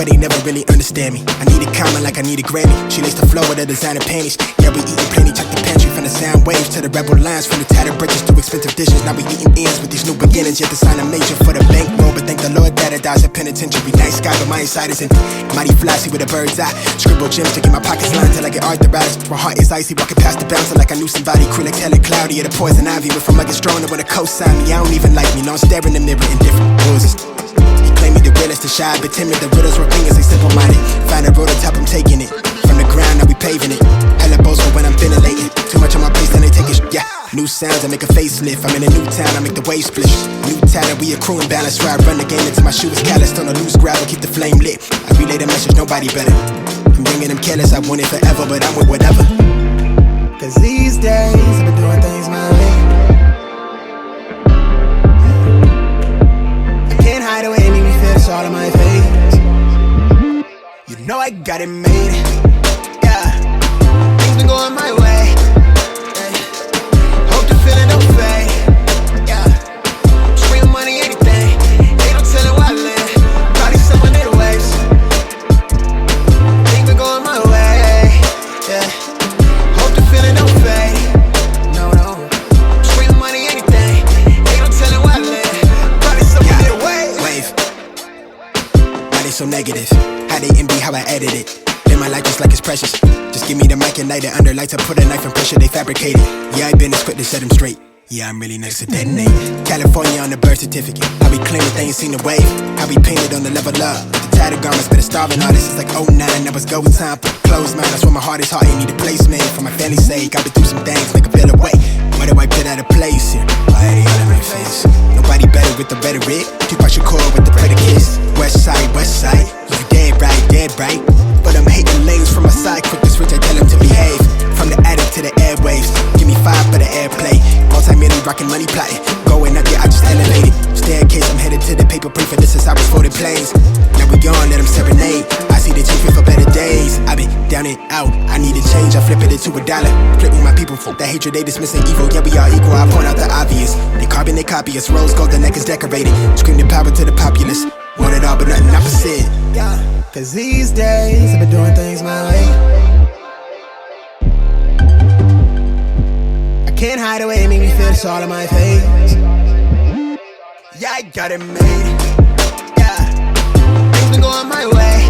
swear they never really understand me. I need a comment like I need a Grammy. She laced the flow with her designer panties. Yeah, we eating plenty, check the pantry. From the sound waves to the rebel lines, from the tattered bridges to expensive dishes. Now we eating ends with these new beginnings. Yet to sign a major for the bankroll, but thank the Lord that it dies in penitentiary. Night sky, but my inside is empty. Mighty flashy with a bird's eye. Scribble gems to get my pockets lined till I get arthritis. My heart is icy, walking past the bouncer like I knew somebody. Crew like hella cloudy, or the poison ivy. Went from like a stronger with a cosign me. I don't even like me, no, I'm staring in the mirror in different poses. Claim me the realest, the shy, but timid. The riddles were fingers, they simple-minded. Find a road on top, I'm taking it. From the ground, now we paving it. Hella bozo when I'm ventilating. Too much on my plate, then they take it. Yeah, new sounds, I make a facelift. I'm in a new town, I make the wave split. New talent, we accrue and balance. Where I run the game until my shoe is calloused. On a loose gravel, keep the flame lit. I relay the message, nobody better. I'm young and I'm careless, I want it forever, but I'm with whatever. Cause these days, I've been doing things my way. Can't hide away, make me feel it's all on my face. You know I got it made. Yeah, things been going my way. Yeah. Hope the feeling don't fade. Yeah, stream money, anything. They don't tell it where I live. Probably someone in the waves. Things been going my way. Yeah, hope the feeling don't fade. No, no, stream money, anything. They don't tell it where I live. So negative, how they envy how I edit it. Live my life just like it's precious. Just give me the mic and light it under lights. I put a knife and pressure, they fabricate it. Yeah, I been as quick to set them straight. Yeah, I'm really next to detonate. California on the birth certificate. How we claim that they ain't seen the wave. How we painted on the level up. The tattered garments, better starving artists. It's like 09, that was go time. Put clothes, man, that's where my heart is. Heart ain't need a placement. For my family's sake, I've been through some things, make a feel away. Why do I put out of place here? Why are they all in my face? Nobody better with the rhetoric. Tupac Shakur with the predicates. West side, you dead right. But I'm hating lanes from my side, quick to switch, I tell them to behave. From the attic to the airwaves, give me 5 for the airplay. Multi-million rockin' money plotting, going up, yeah, I just elevated. Staircase, I'm headed to the paper plane for this as I was folding planes. Now we on, let them serenade. I see the chief for better days. I been down and out, I need a change, I flip it into $1. Flip with my people, that hatred, they dismissing evil. Yeah, we are equal, I point out the obvious. They carbon, they copy us, rose gold, the neck is decorated. Scream the power to the populace. Want it all, but nothing opposite. Yeah, cause these days I've been doing things my way. I can't hide away, make me feel it's all on my face. Yeah, I got it made. Yeah, things been going my way.